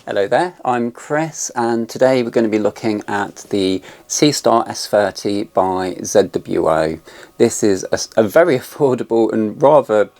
Hello there, I'm Chris, and today we're going to be looking at the Seestar S30 by ZWO. This is a very affordable and rather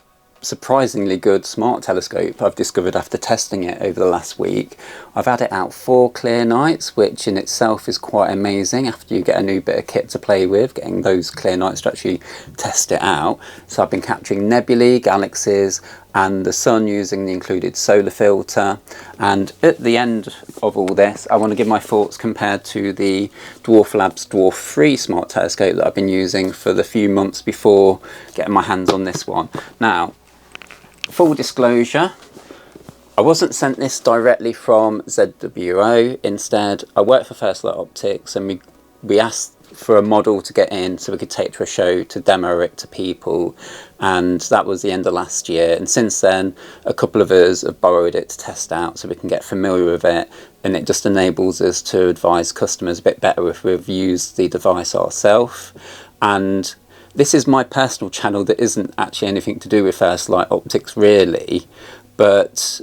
surprisingly good smart telescope I've discovered after testing it over the last week. I've had it out 4 clear nights, which in itself is quite amazing after you get a new bit of kit to play with, getting those clear nights to actually test it out. So I've been capturing nebulae, galaxies and the sun using the included solar filter, and at the end of all this I want to give my thoughts compared to the Dwarf Labs Dwarf 3 smart telescope that I've been using for the few months before getting my hands on this one. Now, full disclosure, I wasn't sent this directly from ZWO. Instead, I work for First Light Optics, and we asked for a model to get in so we could take to a show to demo it to people, and that was the end of last year. And since then, a couple of us have borrowed it to test out so we can get familiar with it, and it just enables us to advise customers a bit better if we've used the device ourselves. And this is my personal channel that isn't actually anything to do with First Light Optics really, but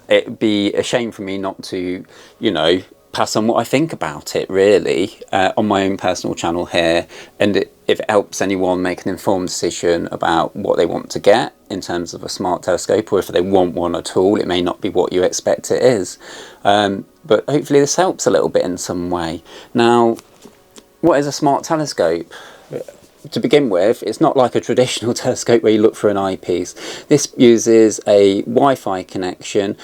it'd be a shame for me not to, pass on what I think about it really on my own personal channel here. And if it helps anyone make an informed decision about what they want to get in terms of a smart telescope, or if they want one at all, it may not be what you expect it is. But hopefully this helps a little bit in some way. Now, what is a smart telescope? To begin with, it's not like a traditional telescope where you look for an eyepiece. This uses a Wi-Fi connection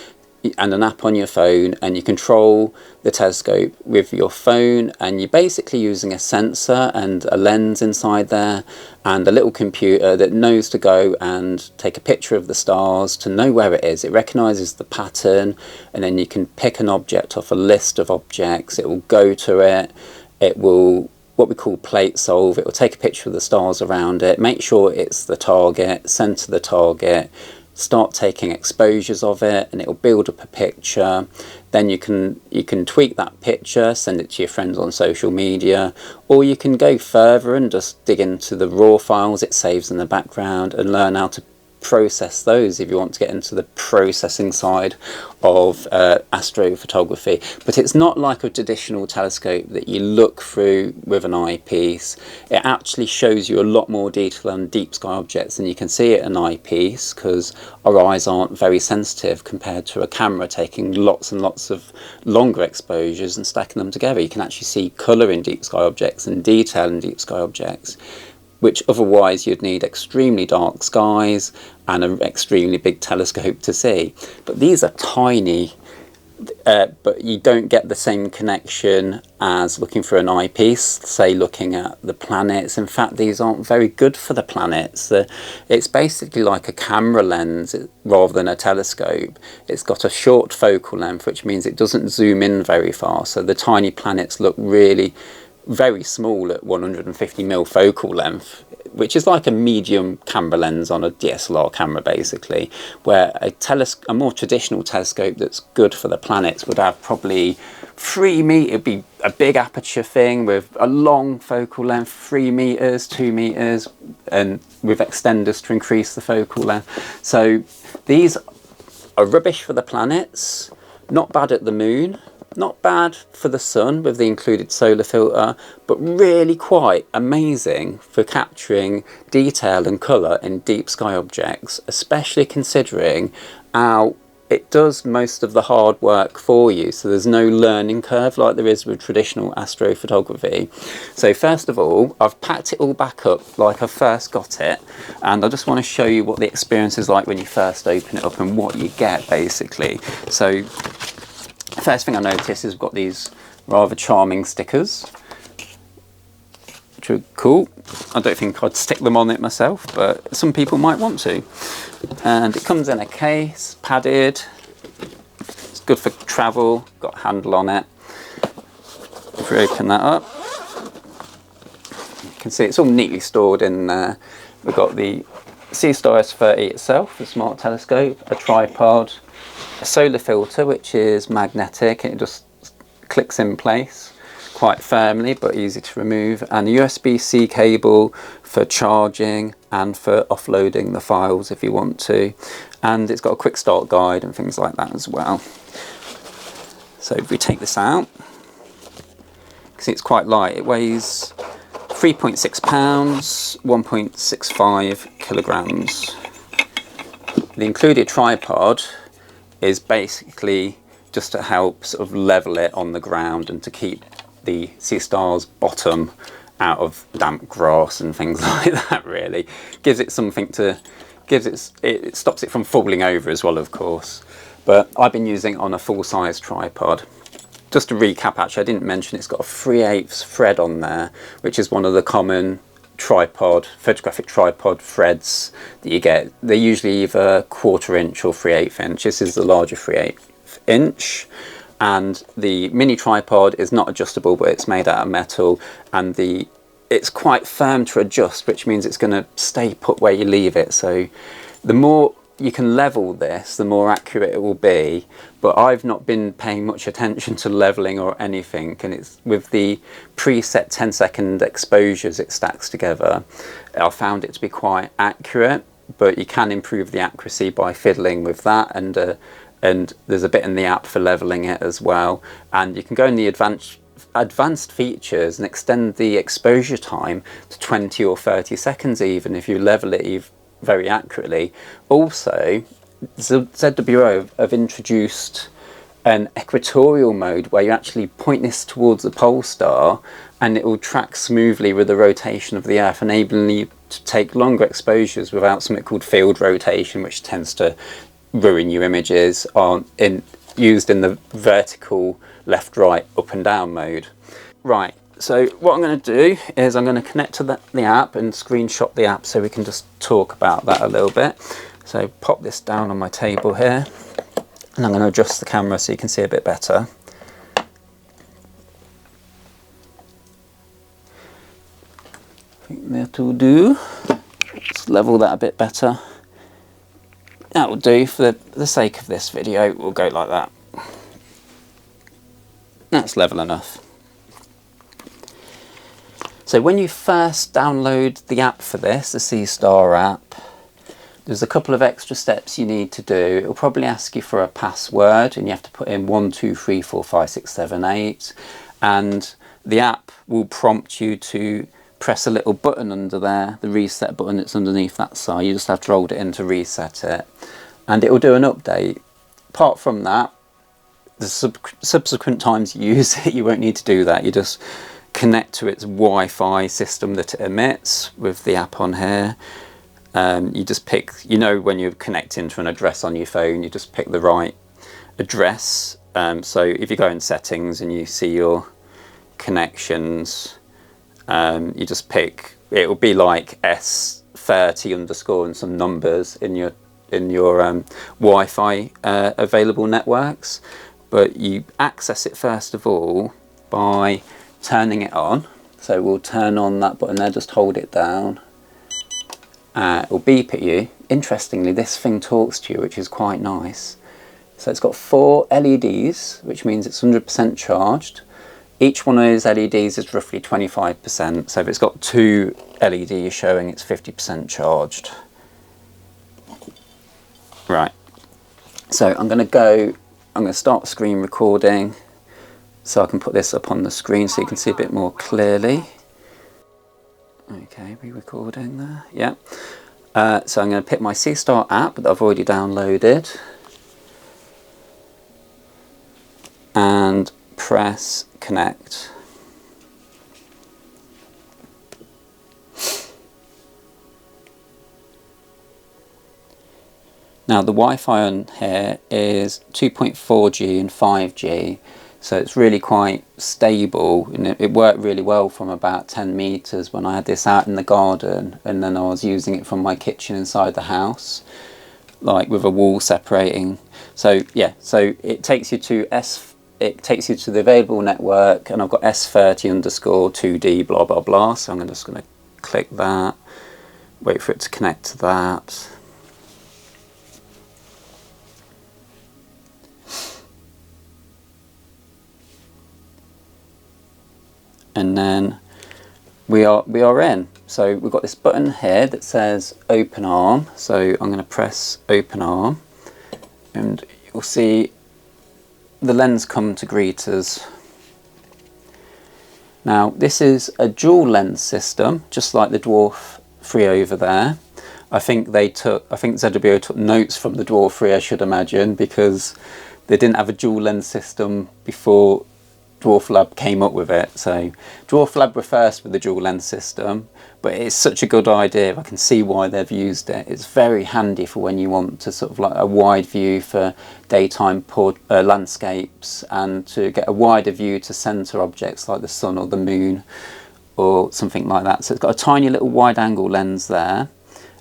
and an app on your phone, and you control the telescope with your phone, and you're basically using a sensor and a lens inside there and a little computer that knows to go and take a picture of the stars to know where it is. It recognises the pattern, and then you can pick an object off a list of objects. It will go to it, it will what we call plate solve. It will take a picture of the stars around it, make sure it's the target, center the target, start taking exposures of it, and it will build up a picture. Then you can tweak that picture, send it to your friends on social media, or you can go further and just dig into the raw files it saves in the background and learn how to process those if you want to get into the processing side of astrophotography. But it's not like a traditional telescope that you look through with an eyepiece. It actually shows you a lot more detail on deep sky objects than you can see at an eyepiece, because our eyes aren't very sensitive compared to a camera taking lots and lots of longer exposures and stacking them together. You can actually see colour in deep sky objects and detail in deep sky objects, which otherwise you'd need extremely dark skies and an extremely big telescope to see. But these are tiny, but you don't get the same connection as looking for an eyepiece, say looking at the planets. In fact, these aren't very good for the planets. It's basically like a camera lens rather than a telescope. It's got a short focal length, which means it doesn't zoom in very far, so the tiny planets look really very small at 150mm focal length, which is like a medium camera lens on a DSLR camera basically, where a more traditional telescope that's good for the planets would have probably 3 meters, it'd be a big aperture thing with a long focal length, 3 meters, 2 meters, and with extenders to increase the focal length. So these are rubbish for the planets, not bad at the moon, not bad for the sun with the included solar filter, but really quite amazing for capturing detail and colour in deep sky objects, especially considering how it does most of the hard work for you. So there's no learning curve like there is with traditional astrophotography. So first of all, I've packed it all back up like I first got it, and I just want to show you what the experience is like when you first open it up and what you get basically. So first thing I noticed is we've got these rather charming stickers, which are cool. I don't think I'd stick them on it myself, but some people might want to. And it comes in a case, padded. It's good for travel, got a handle on it. If we open that up, you can see it's all neatly stored in there. We've got the Seestar S30 itself, the smart telescope, a tripod, a solar filter which is magnetic, it just clicks in place quite firmly but easy to remove, and a USB-C cable for charging and for offloading the files if you want to, and it's got a quick start guide and things like that as well. So if we take this out, because it's quite light, it weighs 3.6 pounds, 1.65 kilograms. The included tripod is basically just to help sort of level it on the ground and to keep the Seestar's bottom out of damp grass and things like that. Really gives it something to, it stops it from falling over as well, of course. But I've been using it on a full-size tripod. Just to recap, actually, I didn't mention it's got a 3/8 thread on there, which is one of the common photographic tripod threads that you get. They're usually either 1/4 inch or 3/8 inch. This is the larger 3/8 inch. And the mini tripod is not adjustable, but it's made out of metal, and it's quite firm to adjust, which means it's going to stay put where you leave it. So the more you can level this, the more accurate it will be. But I've not been paying much attention to leveling or anything, and it's with the preset 10-second exposures it stacks together, I found it to be quite accurate. But you can improve the accuracy by fiddling with that, and there's a bit in the app for leveling it as well. And you can go in the advanced features and extend the exposure time to 20 or 30 seconds even if you level it very accurately. Also, ZWO have introduced an equatorial mode where you actually point this towards the pole star and it will track smoothly with the rotation of the Earth, enabling you to take longer exposures without something called field rotation, which tends to ruin your images used in the vertical left, right, up and down mode. Right, so what I'm going to do is I'm going to connect to the app and screenshot the app so we can just talk about that a little bit. So pop this down on my table here, and I'm going to adjust the camera so you can see a bit better. I think that'll do. Let's level that a bit better. That will do for the sake of this video. We'll go like that. That's level enough. So when you first download the app for this, the Seestar app, there's a couple of extra steps you need to do. It'll probably ask you for a password, and you have to put in 1 2 3 4 5 6 7 8, and the app will prompt you to press a little button under there, the reset button that's underneath that side. You just have to hold it in to reset it, and it will do an update. Apart from that, the subsequent times you use it, you won't need to do that. You just connect to its Wi-Fi system that it emits with the app on here. You just pick, when you're connecting to an address on your phone, you just pick the right address. So if you go in settings and you see your connections, you just pick, it will be like S30 underscore and some numbers in your Wi-Fi available networks. But you access it first of all by turning it on. So we'll turn on that button there, just hold it down. It will beep at you. Interestingly, this thing talks to you, which is quite nice. So it's got 4 LEDs, which means it's 100% charged. Each one of those LEDs is roughly 25%. So if it's got 2 LEDs showing, it's 50% charged. Right. So I'm going to start screen recording so I can put this up on the screen so you can see a bit more clearly. Okay, re-recording there, yeah. So I'm going to pick my Seestar app that I've already downloaded and press connect. Now the Wi-Fi on here is 2.4G and 5G, so it's really quite stable, and it worked really well from about 10 meters when I had this out in the garden, and then I was using it from my kitchen inside the house, like with a wall separating. So yeah, so it takes you to the available network, and I've got S30 underscore 2D blah blah blah. So I'm just going to click that, wait for it to connect to that. And then we are in. So we've got this button here that says open arm. So I'm going to press open arm, and you'll see the lens come to greet us. Now this is a dual lens system, just like the Dwarf 3 over there. I think ZWO took notes from the Dwarf 3, I should imagine, because they didn't have a dual lens system before Dwarf Lab came up with it. So Dwarf Lab were first with the dual lens system, but it's such a good idea. I can see why they've used it. It's very handy for when you want to sort of like a wide view for daytime landscapes, and to get a wider view to centre objects like the sun or the moon or something like that. So it's got a tiny little wide angle lens there.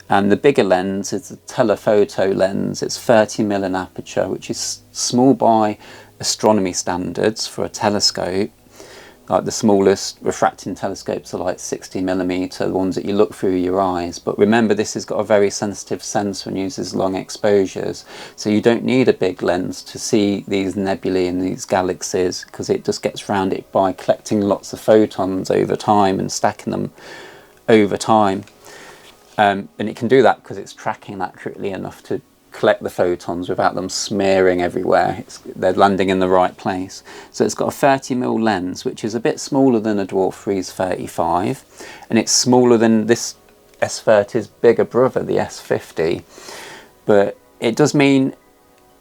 And the bigger lens is a telephoto lens. It's 30mm in aperture, which is small by astronomy standards for a telescope. Like the smallest refracting telescopes are like 60mm, the ones that you look through your eyes. But remember, this has got a very sensitive sensor and uses long exposures. So you don't need a big lens to see these nebulae and these galaxies, because it just gets around it by collecting lots of photons over time and stacking them over time. And it can do that because it's tracking accurately enough to collect the photons without them smearing everywhere. They're landing in the right place. So it's got a 30mm lens, which is a bit smaller than a Dwarf 3's 35, and it's smaller than this S30's bigger brother, the S50. But it does mean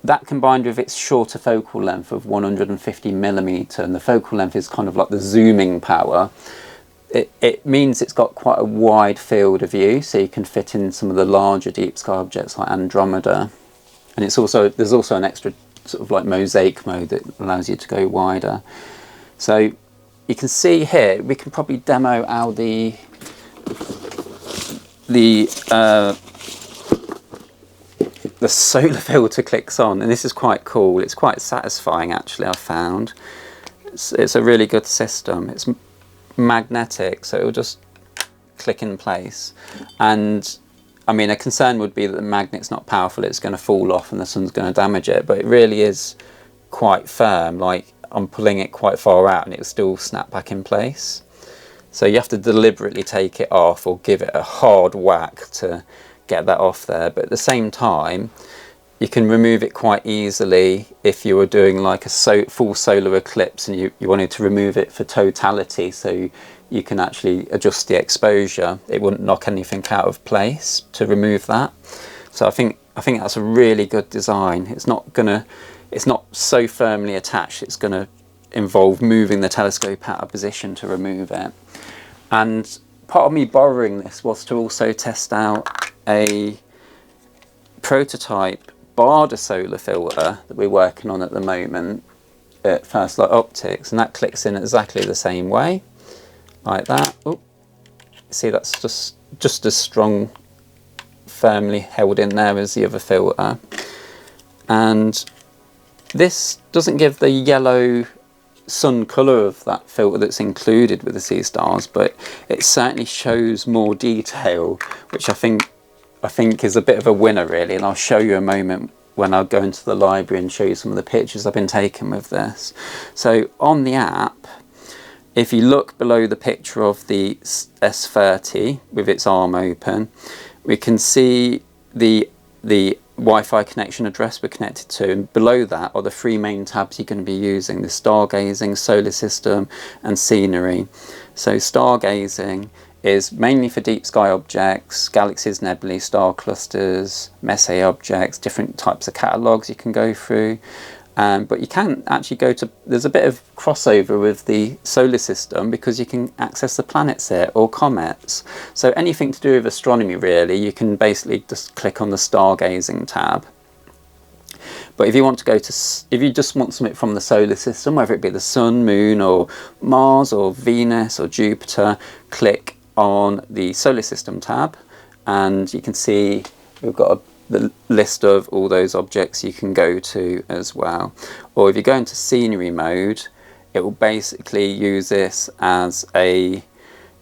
that, combined with its shorter focal length of 150mm, and the focal length is kind of like the zooming power, it means it's got quite a wide field of view, so you can fit in some of the larger deep sky objects like Andromeda. And there's also an extra sort of like mosaic mode that allows you to go wider. So you can see here, we can probably demo how the solar filter clicks on, and this is quite cool. It's quite satisfying actually, I found. It's a really good system. It's magnetic, so it will just click in place. And I mean, a concern would be that the magnet's not powerful, it's going to fall off and the sun's going to damage it, but it really is quite firm. Like, I'm pulling it quite far out and it'll still snap back in place. So you have to deliberately take it off or give it a hard whack to get that off there, but at the same time you can remove it quite easily if you were doing like a full solar eclipse and you wanted to remove it for totality, so you can actually adjust the exposure. It wouldn't knock anything out of place to remove that. So I think that's a really good design. It's not so firmly attached, it's gonna involve moving the telescope out of position to remove it. And part of me borrowing this was to also test out a prototype Baader solar filter that we're working on at the moment at First Light Optics, and that clicks in exactly the same way, like that. Oh, see, that's just as strong, firmly held in there as the other filter. And this doesn't give the yellow sun colour of that filter that's included with the Seestars, but it certainly shows more detail, which I think is a bit of a winner really, and I'll show you a moment when I go into the library and show you some of the pictures I've been taking with this. So on the app, if you look below the picture of the S30 with its arm open, we can see the Wi-Fi connection address we're connected to, and below that are the three main tabs you're going to be using: the stargazing, solar system and scenery. So stargazing is mainly for deep sky objects, galaxies, nebulae, star clusters, Messier objects, different types of catalogues you can go through. But you can actually go to, there's a bit of crossover with the solar system because you can access the planets here or comets. So anything to do with astronomy really, you can basically just click on the stargazing tab. But if you want to go to, if you just want something from the solar system, whether it be the sun, moon or Mars or Venus or Jupiter, click on the solar system tab and you can see we've got the list of all those objects you can go to as well. Or if you go into scenery mode, it will basically use this as a,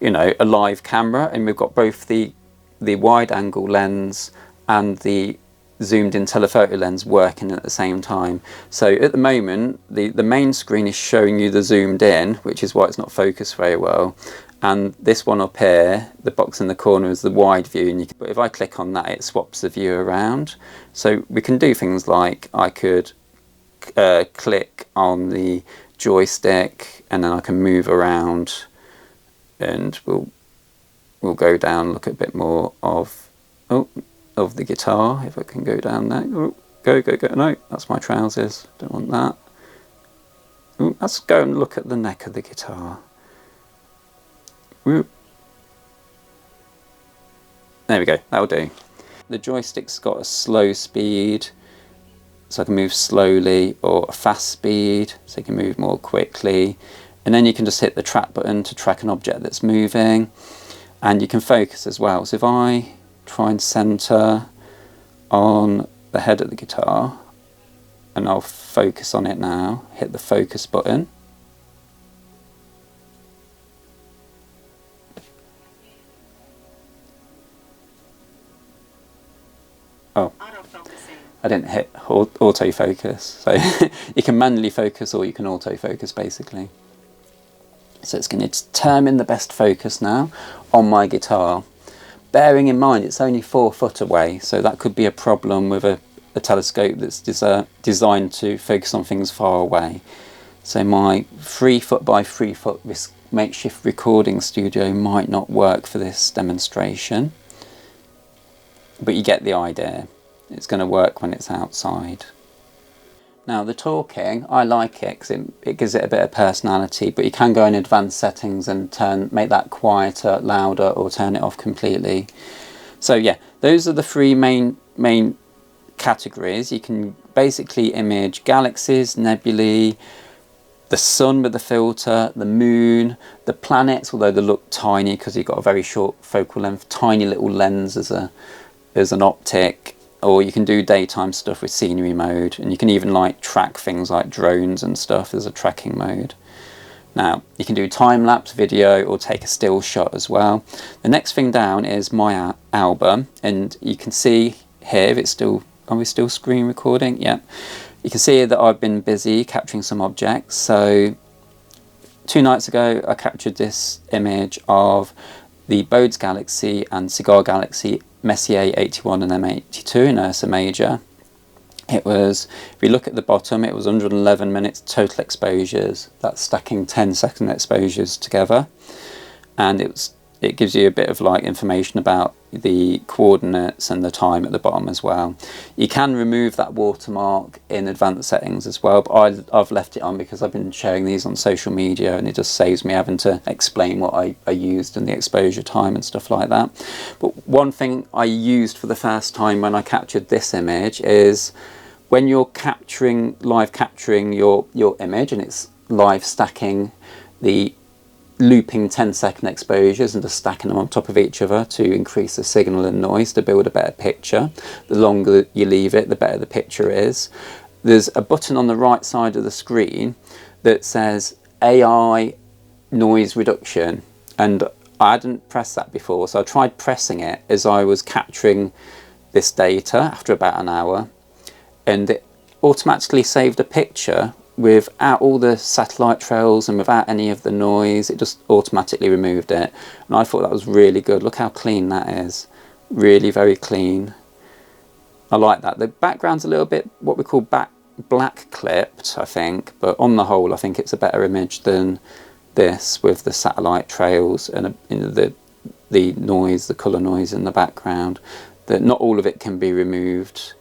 you know, a live camera, and we've got both the wide angle lens and the zoomed in telephoto lens working at the same time. So at the moment the main screen is showing you the zoomed in, which is why it's not focused very well, and this one up here, the box in the corner, is the wide view, and but if I click on that it swaps the view around. So we can do things like I could click on the joystick, and then I can move around, and we'll go down, look at a bit more of the guitar, if I can go down there. Oh, go, no, that's my trousers, don't want that. Ooh, let's go and look at the neck of the guitar. Ooh. There we go, that'll do. The joystick's got a slow speed, so I can move slowly, or a fast speed, so you can move more quickly. And then you can just hit the track button to track an object that's moving. And you can focus as well. So if I try and center on the head of the guitar, and I'll focus on it now, hit the focus button. Oh, I didn't hit autofocus. So you can manually focus or you can autofocus basically. So it's going to determine the best focus now on my guitar. Bearing in mind it's only 4 foot away, so that could be a problem with a telescope that's designed to focus on things far away. So my 3 foot by 3 foot makeshift recording studio might not work for this demonstration. But you get the idea. It's going to work when it's outside. Now the talking, I like it because it gives it a bit of personality, but you can go in advanced settings and make that quieter, louder, or turn it off completely. So yeah, those are the 3 main categories. You can basically image galaxies, nebulae, the sun with the filter, the moon, the planets, although they look tiny because you've got a very short focal length, tiny little lens as an optic. Or you can do daytime stuff with scenery mode, and you can even like track things like drones and stuff as a tracking mode. Now you can do time-lapse video or take a still shot as well. The next thing down is my album, and you can see here, are we still screen recording? Yeah. You can see that I've been busy capturing some objects. So 2 nights ago I captured this image of the Bode's Galaxy and Cigar Galaxy Messier 81 and M82 in Ursa Major. It was, if you look at the bottom, it was 111 minutes total exposures. That's stacking 10-second exposures together, and it gives you a bit of like information about the coordinates and the time at the bottom as well. You can remove that watermark in advanced settings as well, but I've left it on because I've been sharing these on social media, and it just saves me having to explain what I used and the exposure time and stuff like that. But one thing I used for the first time when I captured this image is when you're live capturing your image, and it's live stacking the looping 10-second exposures and just stacking them on top of each other to increase the signal and noise to build a better picture. The longer you leave it, the better the picture is. There's a button on the right side of the screen that says AI noise reduction, and I hadn't pressed that before, so I tried pressing it as I was capturing this data after about an hour, and it automatically saved a picture without all the satellite trails and without any of the noise. It just automatically removed it, and I thought that was really good. Look how clean that is. Really very clean. I like that. The background's a little bit what we call black clipped, I think, but on the whole I think it's a better image than this with the satellite trails and the noise, the colour noise in the background. That not all of it can be removed.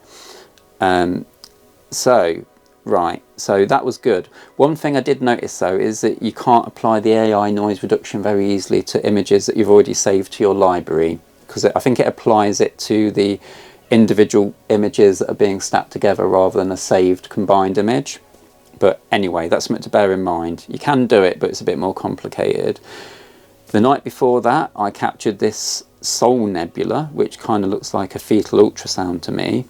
So that was good. One thing I did notice though is that you can't apply the AI noise reduction very easily to images that you've already saved to your library, because I think it applies it to the individual images that are being stacked together rather than a saved combined image. But anyway, that's something to bear in mind. You can do it, but it's a bit more complicated. The night before that I captured this Sol Nebula, which kind of looks like a fetal ultrasound to me,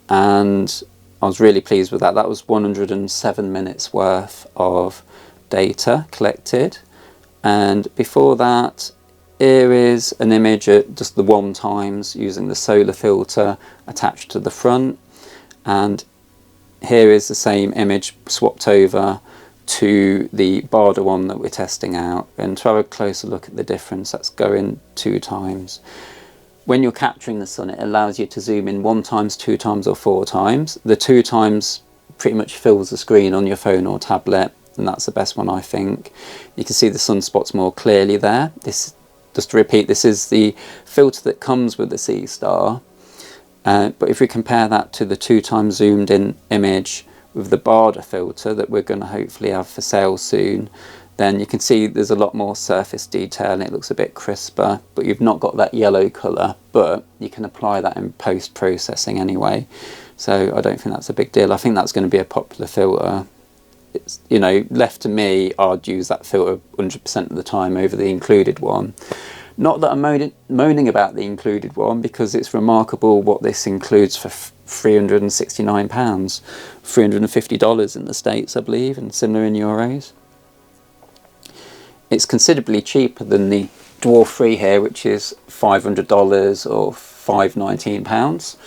and I was really pleased with that. That was 107 minutes worth of data collected. And before that, here is an image at just the 1 times using the solar filter attached to the front. And here is the same image swapped over to the Baader one that we're testing out. And to have a closer look at the difference, that's going 2 times. When you're capturing the sun, it allows you to zoom in 1 times, 2 times or 4 times. The 2 times pretty much fills the screen on your phone or tablet, and that's the best one, I think. You can see the sunspots more clearly there. This, just to repeat, this is the filter that comes with the Seestar, but if we compare that to the 2x zoomed in image with the Baader filter that we're going to hopefully have for sale soon, then you can see there's a lot more surface detail and it looks a bit crisper, but you've not got that yellow colour, but you can apply that in post-processing anyway, so I don't think that's a big deal. I think that's going to be a popular filter. It's, you know, left to me, I'd use that filter 100% of the time over the included one. Not that I'm moaning about the included one, because it's remarkable what this includes for £369, $350 in the States, I believe, and similar in euros. It's considerably cheaper than the Dwarf 3 here, which is $500 or £519.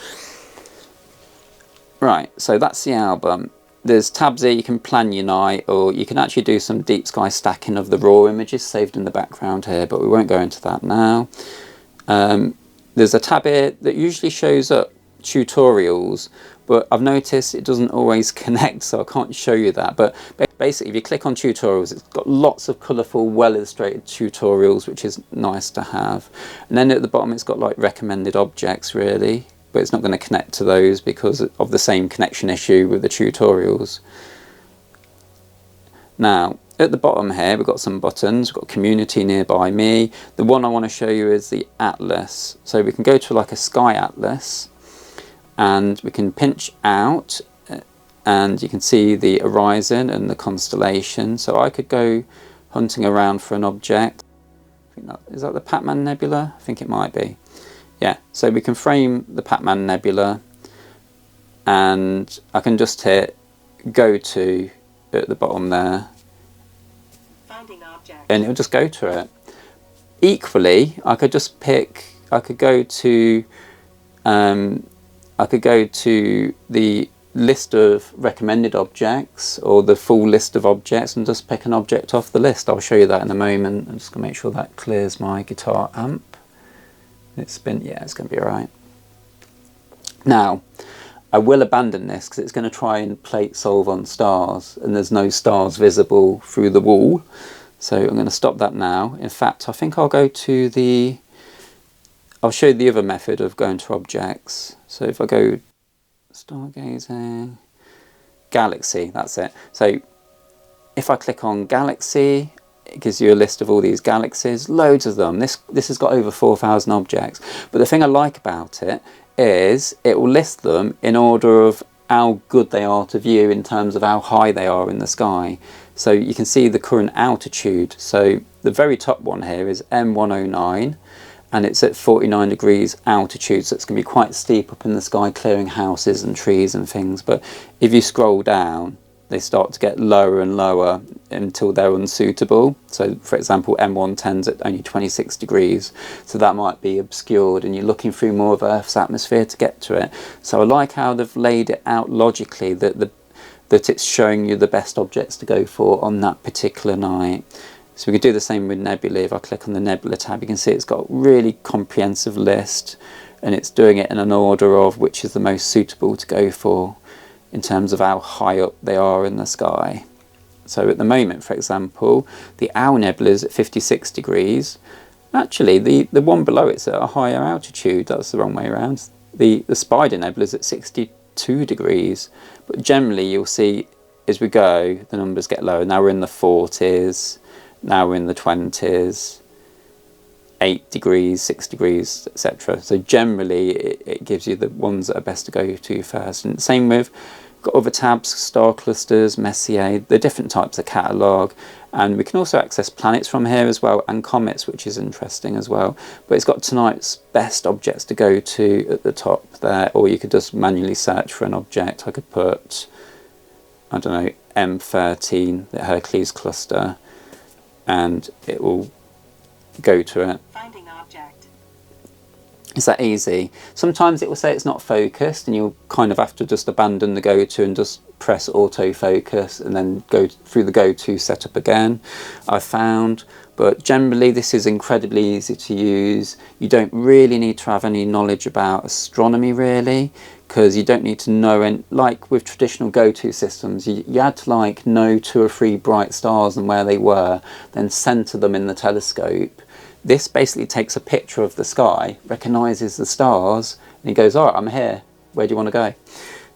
Right, so that's the album. There's tabs here, you can plan your night, or you can actually do some deep sky stacking of the raw images saved in the background here, but we won't go into that now. There's a tab here that usually shows up tutorials, but I've noticed it doesn't always connect, so I can't show you that. But basically, if you click on tutorials, it's got lots of colourful, well illustrated tutorials, which is nice to have. And then at the bottom, it's got like recommended objects, really, but it's not going to connect to those because of the same connection issue with the tutorials. Now, at the bottom here, we've got some buttons. We've got community nearby me. The one I want to show you is the atlas. So we can go to like a sky atlas, and we can pinch out, and you can see the horizon and the constellation. So I could go hunting around for an object. I think is that the Pac-Man Nebula? I think it might be. Yeah, so we can frame the Pac-Man Nebula, and I can just hit go to at the bottom there, finding object, and it'll just go to it. Equally, I could just pick, I could go to the list of recommended objects, or the full list of objects, and just pick an object off the list. I'll show you that in a moment. I'm just going to make sure that clears my guitar amp. It's been, yeah, it's going to be alright. Now, I will abandon this because it's going to try and plate solve on stars, and there's no stars visible through the wall. So I'm going to stop that now. In fact, I think I'll go to the, I'll show you the other method of going to objects. So if I go stargazing, galaxy, that's it. So if I click on galaxy, it gives you a list of all these galaxies, loads of them. This has got over 4,000 objects. But the thing I like about it is it will list them in order of how good they are to view in terms of how high they are in the sky. So you can see the current altitude. So the very top one here is M109, and it's at 49 degrees altitude, so it's going to be quite steep up in the sky, clearing houses and trees and things. But if you scroll down, they start to get lower and lower until they're unsuitable. So for example, M110's at only 26 degrees, so that might be obscured, and you're looking through more of Earth's atmosphere to get to it. So I like how they've laid it out logically, that it's showing you the best objects to go for on that particular night. So we could do the same with nebula. If I click on the nebula tab, you can see it's got a really comprehensive list, and it's doing it in an order of which is the most suitable to go for in terms of how high up they are in the sky. So at the moment, for example, the Owl Nebula is at 56 degrees. Actually, the one below it's at a higher altitude. That's the wrong way around. The Spider Nebula is at 62 degrees. But generally, you'll see as we go, the numbers get lower. Now we're in the 40s. Now we're in the 20s. 8 degrees, 6 degrees, etc. So generally, it gives you the ones that are best to go to first. And same with, got other tabs, star clusters, Messier, the different types of catalogue, and we can also access planets from here as well, and comets, which is interesting as well. But it's got tonight's best objects to go to at the top there, or you could just manually search for an object. I could put, I don't know, M13, the Hercules cluster, and it will go to it. Finding object. It's that easy. Sometimes it will say it's not focused and you'll kind of have to just abandon the go-to and just press autofocus and then go through the go-to setup again, I've found. But generally this is incredibly easy to use. You don't really need to have any knowledge about astronomy really, because you don't need to know, and like with traditional go-to systems, you had to like know 2 or 3 bright stars and where they were, then center them in the telescope. This basically takes a picture of the sky, recognises the stars, and it goes, all right, I'm here, where do you want to go?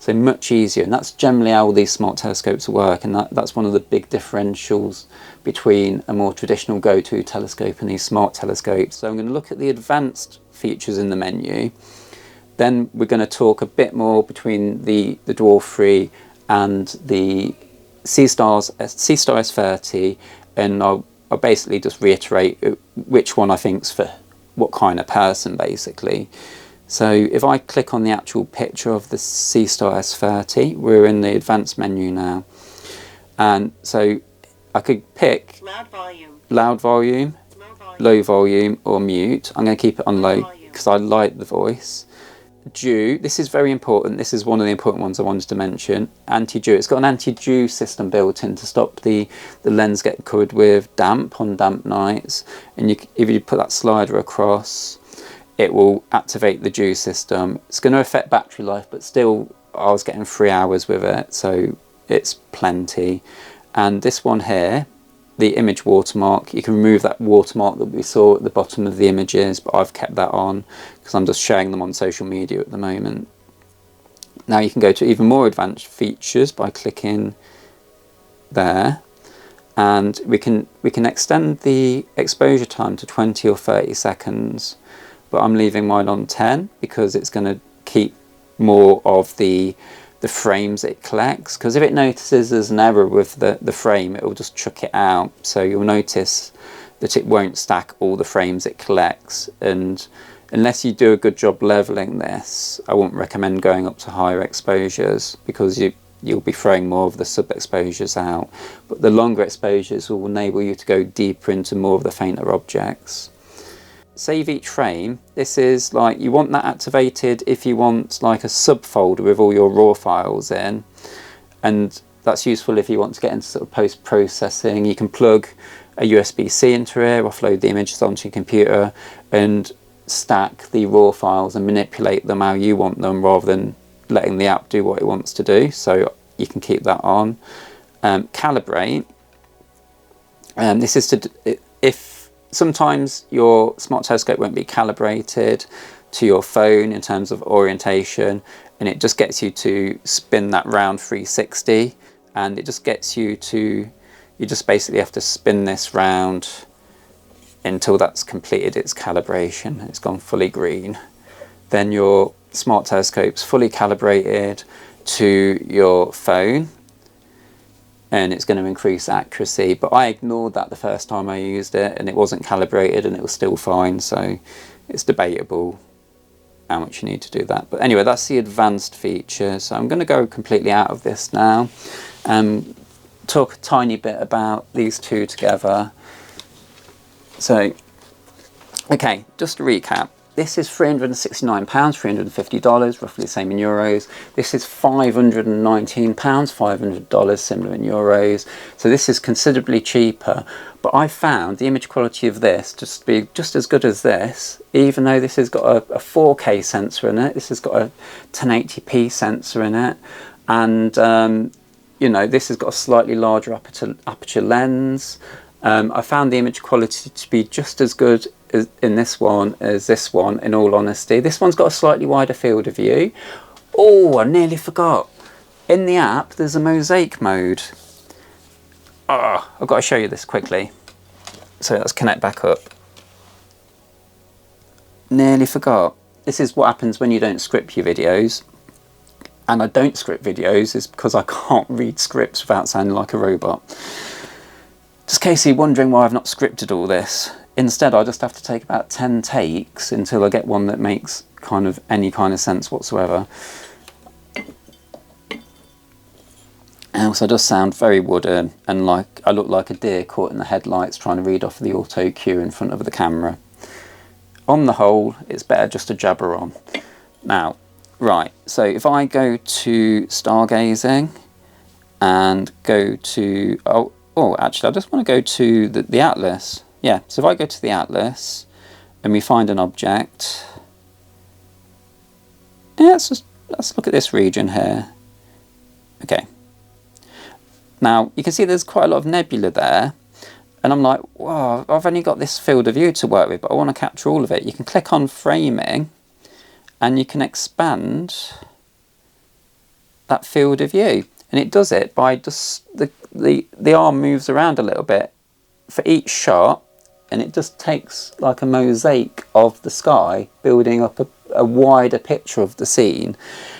So much easier, and that's generally how all these smart telescopes work, and that's one of the big differentials between a more traditional go-to telescope and these smart telescopes. So I'm going to look at the advanced features in the menu, then we're going to talk a bit more between the Dwarf 3 and the Seestar S30, and I'll basically just reiterate which one I think's for what kind of person basically. So if I click on the actual picture of the Seestar S30, we're in the advanced menu now, and so I could pick loud volume, low volume or mute. I'm going to keep it on low because I like the voice. Dew, this is very important, this is one of the important ones I wanted to mention. Anti-dew, it's got an anti-dew system built in to stop the lens getting covered with damp on damp nights, and if you put that slider across, it will activate the dew system. It's going to affect battery life, but still I was getting 3 hours with it, so it's plenty. And this one here, the image watermark, you can remove that watermark that we saw at the bottom of the images, but I've kept that on because I'm just sharing them on social media at the moment. Now you can go to even more advanced features by clicking there, and we can extend the exposure time to 20 or 30 seconds, but I'm leaving mine on 10 because it's going to keep more of the frames it collects, because if it notices there's an error with the frame, it will just chuck it out. So you'll notice that it won't stack all the frames it collects, and unless you do a good job leveling this, I wouldn't recommend going up to higher exposures because you'll be throwing more of the sub exposures out. But the longer exposures will enable you to go deeper into more of the fainter objects. Save each frame, this is like, you want that activated if you want like a subfolder with all your raw files in, and that's useful if you want to get into sort of post-processing. You can plug a USB-C into here, offload the images onto your computer and stack the raw files and manipulate them how you want them rather than letting the app do what it wants to do, so you can keep that on. Calibrate, this is to, if sometimes your smart telescope won't be calibrated to your phone in terms of orientation, and it just gets you to spin that round 360, and it just gets you to, you just basically have to spin this round until that's completed its calibration. It's gone fully green. Then your smart telescope's fully calibrated to your phone, and it's going to increase accuracy, but I ignored that the first time I used it and it wasn't calibrated and it was still fine, so it's debatable how much you need to do that. But anyway, that's the advanced feature. So I'm going to go completely out of this now and talk a tiny bit about these two together. So, okay, just to recap. This is £369, $350, roughly the same in euros. This is £519, $500, similar in euros. So this is considerably cheaper. But I found the image quality of this just to be just as good as this, even though this has got a 4K sensor in it. This has got a 1080p sensor in it. And, you know, this has got a slightly larger aperture lens. I found the image quality to be just as good in this one as this one, in all honesty. This one's got a slightly wider field of view. Oh, I nearly forgot. In the app, there's a mosaic mode. Oh, I've got to show you this quickly. So let's connect back up. Nearly forgot. This is what happens when you don't script your videos. And I don't script videos is because I can't read scripts without sounding like a robot. Just in case you're wondering why I've not scripted all this. Instead, I just have to take about 10 takes until I get one that makes kind of any kind of sense whatsoever. And so I just sound very wooden and like I look like a deer caught in the headlights trying to read off the auto cue in front of the camera. on the whole, it's better just to jabber on. Now, right, so if I go to stargazing and go to, actually I just want to go to the atlas. Yeah, so if I go to the atlas and we find an object, yeah, let's look at this region here. Okay. Now, you can see there's quite a lot of nebula there. And I'm like, wow, I've only got this field of view to work with, but I want to capture all of it. You can click on framing and you can expand that field of view. And it does it by just, the arm moves around a little bit for each shot, and it just takes like a mosaic of the sky, building up a wider picture of the scene.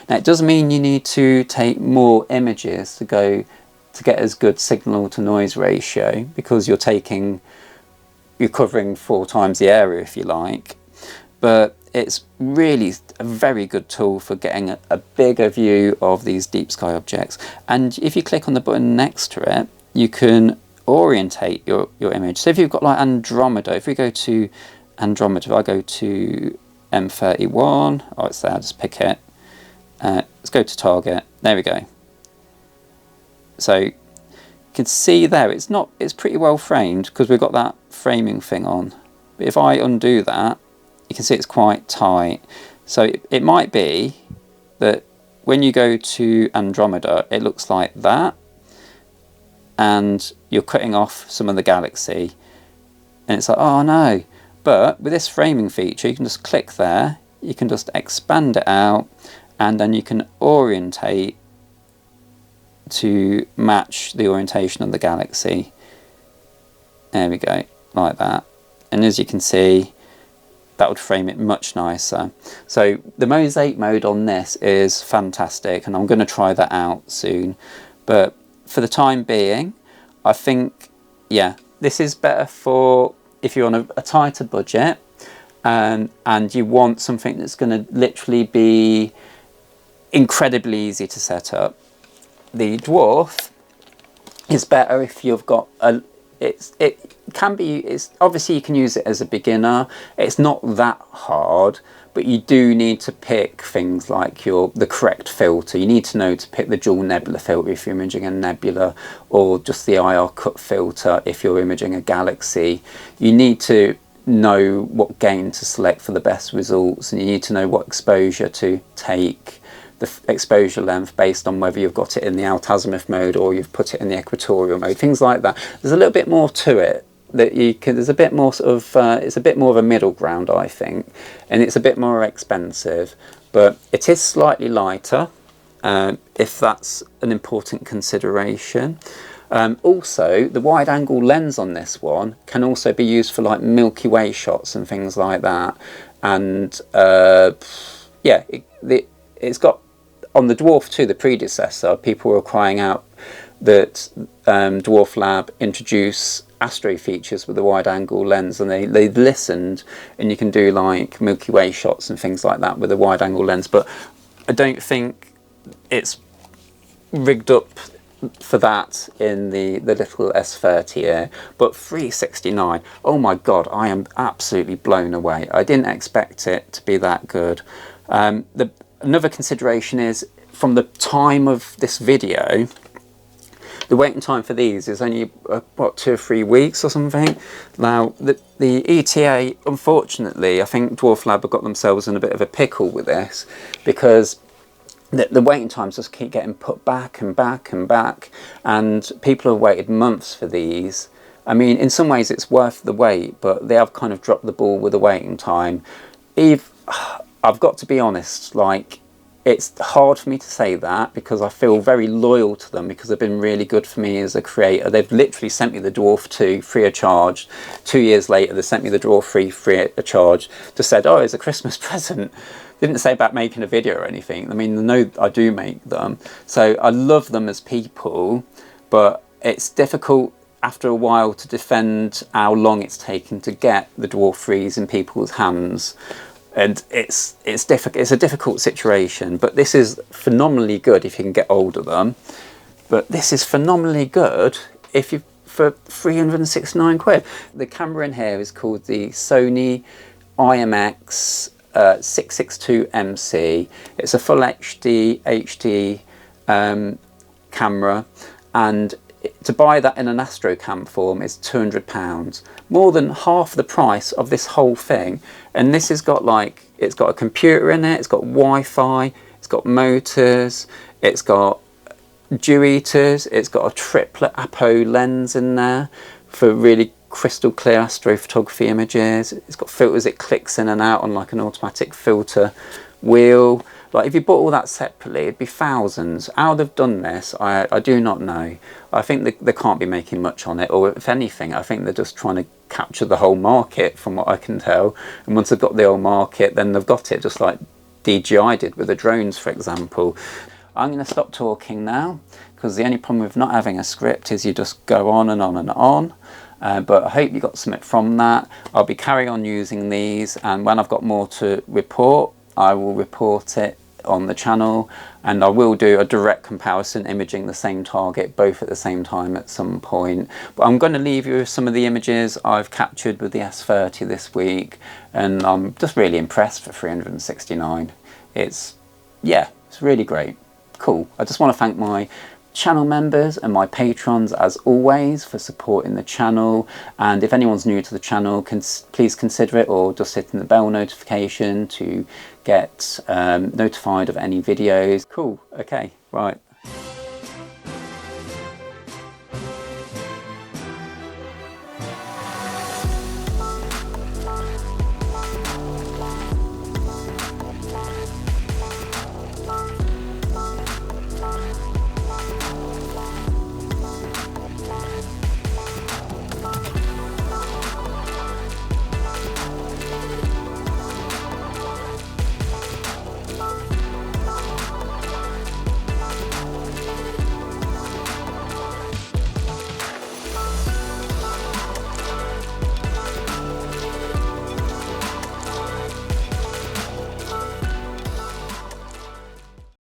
Now, it does mean you need to take more images to get as good signal to noise ratio, because you're covering 4 times the area, if you like. But it's really a very good tool for getting a bigger view of these deep sky objects. And if you click on the button next to it, you can orientate your image. So if you've got like Andromeda, if we go to Andromeda, if I go to M31, oh, it's there, I'll just pick it. Let's go to target, there we go. So you can see there, it's pretty well framed because we've got that framing thing on. But if I undo that, you can see it's quite tight. So it might be that when you go to Andromeda, it looks like that, and you're cutting off some of the galaxy, and it's like, oh no. But with this framing feature, you can just click there, you can just expand it out, and then you can orientate to match the orientation of the galaxy. There we go, like that. And as you can see, that would frame it much nicer. So the mosaic mode on this is fantastic, and I'm going to try that out soon. But for the time being, I think, yeah, this is better for if you're on a tighter budget and you want something that's going to literally be incredibly easy to set up. The Dwarf is better if you've got obviously you can use it as a beginner. It's not that hard, but you do need to pick things like the correct filter. You need to know to pick the dual nebula filter if you're imaging a nebula, or just the IR cut filter if you're imaging a galaxy. You need to know what gain to select for the best results, and you need to know what exposure to take, the exposure length based on whether you've got it in the alt-azimuth mode or you've put it in the equatorial mode, things like that. There's a little bit more to it that there's a bit more sort of, it's a bit more of a middle ground, I think, and it's a bit more expensive, but it is slightly lighter, if that's an important consideration. Also, the wide angle lens on this one can also be used for like Milky Way shots and things like that. And yeah, it's got, on the Dwarf 2, the predecessor, people were crying out that Dwarf Lab introduce Astro features with the wide angle lens, and they listened, and you can do like Milky Way shots and things like that with a wide angle lens. But I don't think it's rigged up for that in the little S30 here. But 369, oh my god, I am absolutely blown away. I didn't expect it to be that good. Another consideration is, from the time of this video, the waiting time for these is only what, 2 or 3 weeks or something. Now the ETA, unfortunately, I think Dwarf Lab have got themselves in a bit of a pickle with this, because the waiting times just keep getting put back and back and back, and people have waited months for these. I mean, in some ways it's worth the wait, but they have kind of dropped the ball with the waiting time. I've got to be honest, like, it's hard for me to say that because I feel very loyal to them, because they've been really good for me as a creator. They've literally sent me the Dwarf 2 free of charge. 2 years later, they sent me the Dwarf 3 free of charge. Just said, oh, it's a Christmas present. Didn't say about making a video or anything. I mean, they know I do make them. So I love them as people, but it's difficult after a while to defend how long it's taken to get the Dwarf 3s in people's hands. And it's a difficult situation, but this is phenomenally good if you can get hold of them. But this is phenomenally good if you, for 369 quid. The camera in here is called the Sony IMX 662MC. It's a full HD camera, and to buy that in an Astro cam form is £200, more than half the price of this whole thing. And this has got like, it's got a computer in it, it's got Wi-Fi, it's got motors, it's got dew eaters, it's got a triplet apo lens in there for really crystal clear astrophotography images. It's got filters, it clicks in and out on like an automatic filter wheel. Like if you bought all that separately, it'd be thousands. How they've done this, I do not know. I think they can't be making much on it, or if anything, I think they're just trying to capture the whole market from what I can tell. And once they've got the whole market, then they've got it, just like DJI did with the drones, for example. I'm going to stop talking now, because the only problem with not having a script is you just go on and on and on. But I hope you got something from that. I'll be carrying on using these, and when I've got more to report, I will report it on the channel, and I will do a direct comparison imaging the same target both at the same time at some point. But I'm going to leave you with some of the images I've captured with the S30 this week, and I'm just really impressed for 369. It's really great. Cool. I just want to thank my channel members and my patrons as always for supporting the channel, and if anyone's new to the channel, please consider it, or just hitting the bell notification to get notified of any videos. Cool. Okay, right.